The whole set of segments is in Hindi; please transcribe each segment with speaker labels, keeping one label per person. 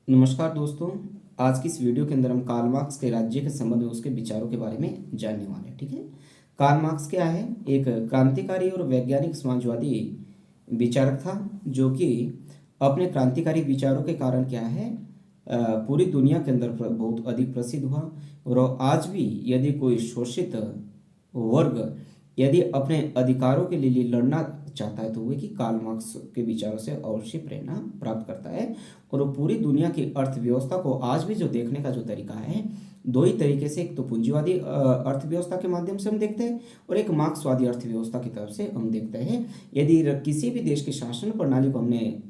Speaker 1: नमस्कार दोस्तों। आज की इस वीडियो के अंदर हम कार्ल मार्क्स के राज्य के संबंध में उसके विचारों के बारे में जानने वाले हैं। ठीक है। कार्ल मार्क्स क्या है? एक क्रांतिकारी और वैज्ञानिक समाजवादी विचारक था जो कि अपने क्रांतिकारी विचारों के कारण क्या है, पूरी दुनिया के अंदर बहुत अधिक प्रसिद्ध हुआ। और आज भी यदि कोई शोषित वर्ग यदि अपने अधिकारों के लिए लड़ना चाहता है तो वह कि कार्ल मार्क्स के विचारों से अवश्य प्रेरणा प्राप्त करता है। और वो पूरी दुनिया की अर्थव्यवस्था को आज भी जो देखने का जो तरीका है, दो ही तरीके से, एक तो पूंजीवादी अर्थव्यवस्था के माध्यम से हम देखते हैं और एक मार्क्सवादी अर्थव्यवस्था की तरफ से हम देखते हैं। यदि किसी भी देश की शासन प्रणाली को हमने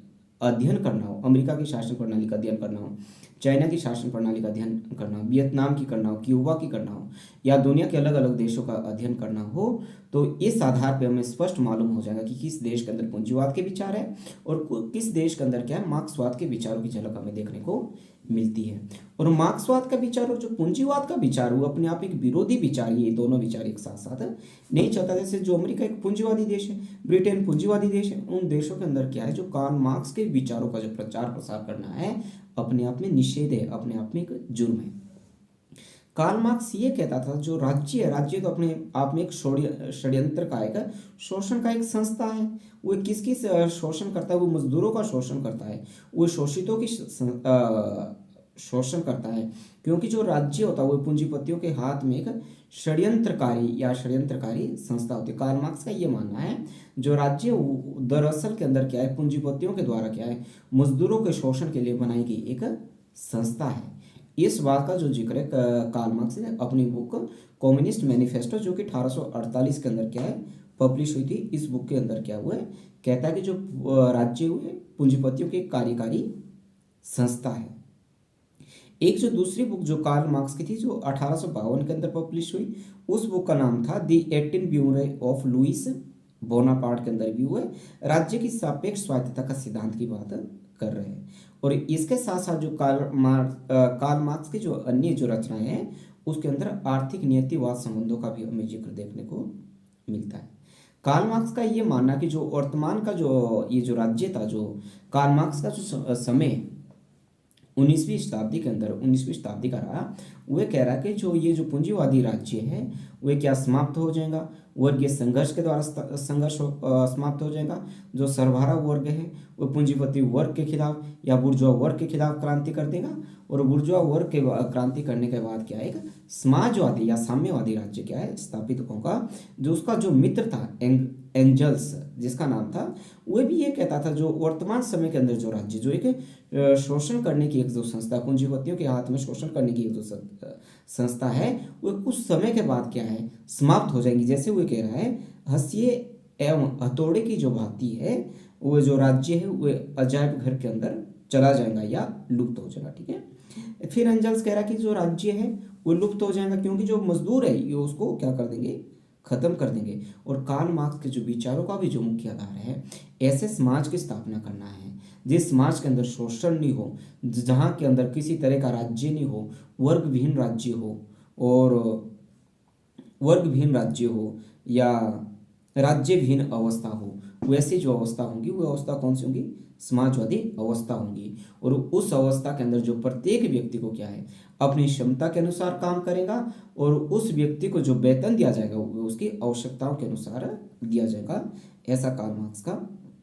Speaker 1: अध्ययन करना हो, अमेरिका की शासन प्रणाली का अध्ययन करना हो, चाइना की शासन प्रणाली का अध्ययन करना हो, वियतनाम की करना हो, क्यूबा की करना हो, या दुनिया के अलग अलग देशों का अध्ययन करना हो, तो इस आधार पे हमें स्पष्ट मालूम हो जाएगा कि किस देश के अंदर पूंजीवाद के विचार है और किस देश के अंदर क्या है, मार्क्सवाद के विचारों की झलक हमें देखने को मिलती है। और मार्क्सवाद का विचार और जो पूंजीवाद का विचार, वो अपने आप एक विरोधी विचार, ये दोनों विचार एक साथ साथ नहीं चलता। जैसे जो अमेरिका एक पूंजीवादी देश है, ब्रिटेन पूंजीवादी देश है, उन देशों के अंदर क्या है, जो कार्ल मार्क्स के विचारों का जो प्रचार प्रसार करना है अपने आप में निषेध है, अपने आप में एक जुर्म है। कार्ल मार्क्स ये कहता था जो राज्य है, राज्य तो अपने आप में एक षड्यंत्र का एक शोषण का एक संस्था है। वो किसकी शोषण करता है? वो मजदूरों का शोषण करता है, वो शोषितों की शोषण करता है। क्योंकि जो राज्य होता है वो पूंजीपतियों के हाथ में एक षड्यंत्रकारी संस्था होती है। कार्ल मार्क्स का ये मानना है जो राज्य दरअसल के अंदर क्या है, पूंजीपतियों के द्वारा क्या है, मजदूरों के शोषण के लिए बनाई गई एक संस्था है। इस बात का जो जिक्र है कार्ल मार्क्स ने अपनी बुक कम्युनिस्ट मैनिफेस्टो, जो कि 1848 के अंदर क्या है पब्लिश हुई थी, इस बुक के अंदर क्या हुआ है, कहता है कि जो राज्य हुए पूंजीपतियों की कार्यकारी संस्था है। एक जो दूसरी बुक जो कार्ल मार्क्स की थी, जो 1852 के अंदर पब्लिश हुई, उस बुक का नाम था दी 18 ब्यूरे ऑफ लुइस बोनापार्ट के अंदर भी हुए राज्य की सापेक्ष स्वायत्तता का सिद्धांत की बात कर रहे हैं। और इसके साथ साथ जो कार्ल मार्क्स की जो अन्य जो रचनाएं हैं, उसके अंदर आर्थिक नियतिवाद संबंधों का भी हमें जिक्र देखने को मिलता है। कार्ल मार्क्स का ये मानना कि जो वर्तमान का जो ये जो राज्य था, जो कार्ल मार्क्स का जो समय 19वीं शताब्दी के अंदर 19वीं शताब्दी का रहा, वह कह रहा है कि जो ये जो पूंजीवादी राज्य है वे क्या समाप्त हो जाएगा, वर्गीय संघर्ष के द्वारा संघर्ष समाप्त हो जाएगा। जो सर्वहारा वर्ग है वो पूंजीपति वर्ग के खिलाफ या बुर्जुआ वर्ग के खिलाफ क्रांति कर देगा। और बुर्जुआ वर्ग के क्रांति करने के बाद क्या है, एक समाजवादी या साम्यवादी राज्य क्या है स्थापित होगा। जो उसका जो मित्र था एंजल्स जिसका नाम था, वह भी ये कहता था जो वर्तमान समय के अंदर जो राज्य जो एक शोषण करने की एक जो संस्था, पूंजीपतियों के हाथ में शोषण करने की एक जो संस्था है, वो कुछ समय के बाद क्या है समाप्त हो जाएंगी। जैसे वो कह रहा है, हंसिए एवं हथौड़े की जो भांति है, वो जो राज्य है वो अजायब घर के अंदर चला जाएगा या लुप्त हो जाएगा। ठीक है। फिर एंजल्स कह रहा है कि जो राज्य है वो लुप्त हो जाएगा क्योंकि जो मजदूर है ये उसको क्या कर देंगे, खत्म कर देंगे। और कार्ल मार्क्स के जो विचारों का भी जो मुख्य आधार है, ऐसे समाज की स्थापना करना है जिस समाज के अंदर शोषण नहीं हो, जहाँ के अंदर किसी तरह का राज्य नहीं हो, वर्ग विहीन राज्य हो, और वर्ग विहीन राज्य हो या राज्य विहीन अवस्था हो। वैसी जो अवस्था होंगी वो अवस्था कौन सी होंगी, समाजवादी अवस्था होंगी। और उस अवस्था के अंदर जो प्रत्येक व्यक्ति को क्या है अपनी क्षमता के अनुसार काम करेगा और उस व्यक्ति को जो वेतन दिया जाएगा वो उसकी आवश्यकताओं के अनुसार दिया जाएगा। ऐसा कार्ल मार्क्स का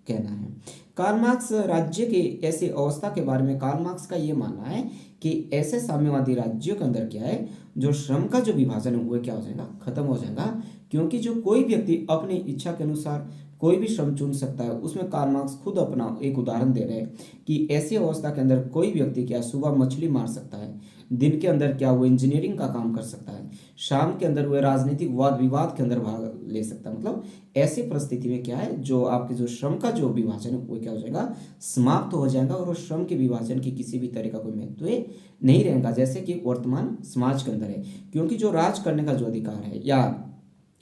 Speaker 1: कहना है। कार्ल मार्क्स राज्य के ऐसी अवस्था के बारे में कार्ल मार्क्स का ये मानना है कि ऐसे साम्यवादी राज्यों के अंदर क्या है, जो श्रम का जो विभाजन है वो क्या हो जाएगा, खत्म हो जाएगा। क्योंकि जो कोई व्यक्ति अपनी इच्छा के अनुसार कोई भी श्रम चुन सकता है। उसमें कार्ल मार्क्स खुद अपना एक उदाहरण दे रहे हैं कि ऐसी अवस्था के अंदर कोई व्यक्ति क्या सुबह मछली मार सकता है, दिन के अंदर क्या वो इंजीनियरिंग का काम कर सकता है, शाम के अंदर वह राजनीतिक वाद विवाद के अंदर भाग ले सकता है। मतलब ऐसी परिस्थिति में क्या है, जो आपके जो श्रम का जो विभाजन है वो क्या हो जाएगा, समाप्त हो जाएगा। और उस श्रम के विभाजन की किसी भी तरह का कोई महत्व नहीं रहेगा जैसे कि वर्तमान समाज के अंदर है। क्योंकि जो राज करने का जो अधिकार है या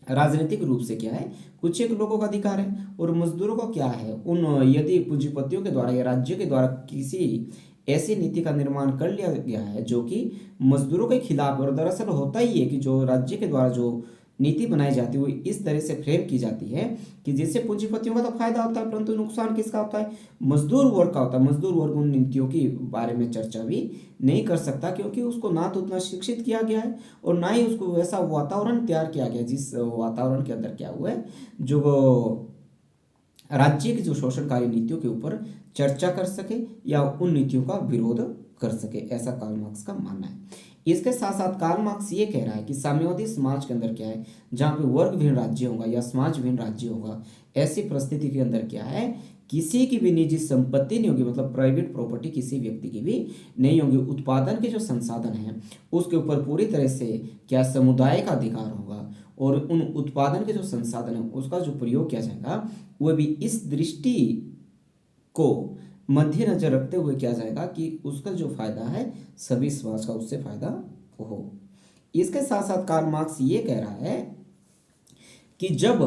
Speaker 1: राजनीतिक रूप से क्या है कुछ एक लोगों का अधिकार है, और मजदूरों का क्या है, उन यदि पूंजीपतियों के द्वारा या राज्य के द्वारा किसी ऐसी नीति का निर्माण कर लिया गया है जो कि मजदूरों के खिलाफ, और दरअसल होता ही है कि जो राज्य के द्वारा जो नीति बनाई जाती है वो इस तरह से फ्रेम की जाती है कि जिससे पूंजीपतियों का तो फायदा होता है, परंतु नुकसान किसका होता है? मजदूर वर्ग का होता है। मजदूर वर्ग उन नीतियों के बारे में चर्चा भी नहीं कर सकता, क्योंकि उसको ना तो उतना शिक्षित किया गया है और ना ही उसको वैसा वातावरण तैयार किया गया जिस वातावरण के अंदर क्या हुआ है, जो राज्य की जो शोषणकारी नीतियों के ऊपर चर्चा कर सके या उन नीतियों का विरोध कर सके, ऐसा कार्ल मार्क्स का मानना है। इसके साथ साथ कार्ल मार्क्स ये कह रहा है कि साम्यवादी समाज के अंदर क्या है, जहाँ पे वर्ग विहीन राज्य होगा या समाज विहीन राज्य होगा, ऐसी परिस्थिति के अंदर क्या है, किसी की भी निजी संपत्ति नहीं होगी, मतलब प्राइवेट प्रॉपर्टी किसी व्यक्ति की भी नहीं होगी। उत्पादन के जो संसाधन हैं उसके ऊपर पूरी तरह से क्या समुदाय का अधिकार होगा और उन उत्पादन के जो संसाधन है उसका जो प्रयोग किया जाएगा वह भी इस दृष्टि को मद्देनजर रखते हुए किया जाएगा कि उसका जो फायदा है सभी समाज का उससे फायदा हो। इसके साथ साथ कार्ल मार्क्स ये कह रहा है कि जब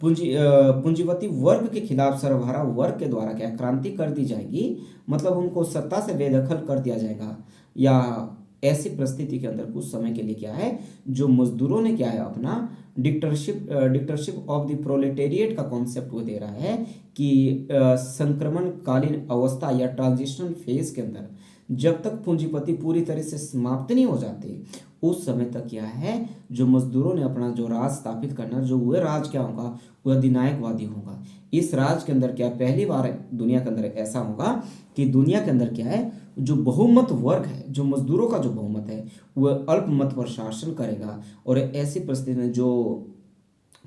Speaker 1: पूंजीपति वर्ग के खिलाफ सर्वहारा वर्ग के द्वारा क्या क्रांति कर दी जाएगी, मतलब उनको सत्ता से बेदखल कर दिया जाएगा, या ऐसी परिस्थिति के अंदर कुछ समय के लिए क्या है, जो मजदूरों ने क्या है अपना डिक्टेटरशिप ऑफ द प्रोलेटेरिएट का कॉन्सेप्ट वो दे रहा है कि संक्रमणकालीन अवस्था या ट्रांजिशन फेज के अंदर जब तक पूंजीपति पूरी तरह से समाप्त नहीं हो जाते उस समय तक क्या है, जो मजदूरों ने अपना जो राज स्थापित करना, जो वह राज क्या होगा, वह अधिनायकवादी होगा। इस राज के अंदर क्या पहली बार दुनिया के अंदर ऐसा होगा कि दुनिया के अंदर क्या है, जो बहुमत वर्ग है, जो मजदूरों का जो बहुमत है वह अल्पमत पर शासन करेगा। और ऐसी परिस्थिति में जो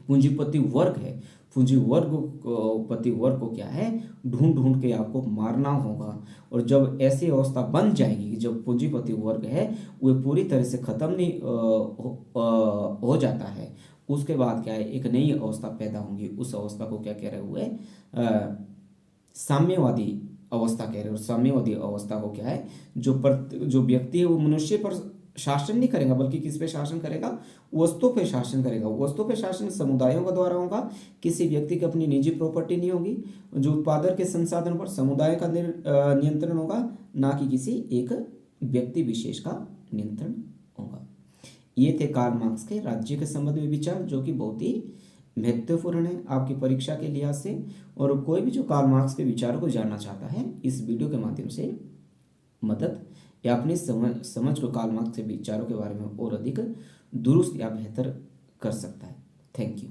Speaker 1: पूंजीपति वर्ग है, पति वर्ग को क्या है, ढूंढ ढूंढ के आपको मारना होगा। और जब ऐसी अवस्था बन जाएगी कि जब पूंजीपति वर्ग है वह पूरी तरह से खत्म नहीं हो जाता है, उसके बाद क्या है, एक नई अवस्था पैदा होगी। उस अवस्था को क्या कह रहे हुए, साम्यवादी अवस्था कह रहे हैं। और साम्यवादी अवस्था को क्या है, जो व्यक्ति है वो मनुष्य पर शासन नहीं करेगा, बल्कि किस पे शासन करेगा, वस्तु पे शासन करेगा। वस्तु पे शासन समुदायों के द्वारा होगा, किसी व्यक्ति की अपनी निजी प्रॉपर्टी नहीं होगी। जो उत्पादन के संसाधन पर समुदाय का नियंत्रण होगा, ना कि किसी एक व्यक्ति विशेष का नियंत्रण होगा। ये थे कार्ल मार्क्स के राज्य के संबंध में विचार, जो कि बहुत ही महत्वपूर्ण है आपकी परीक्षा के लिहाज से। और कोई भी जो कार्ल मार्क्स के विचारों को जानना चाहता है, इस वीडियो के माध्यम से मदद या अपनी समझ को कार्ल मार्क्स के विचारों के बारे में और अधिक दुरुस्त या बेहतर कर सकता है। Thank you.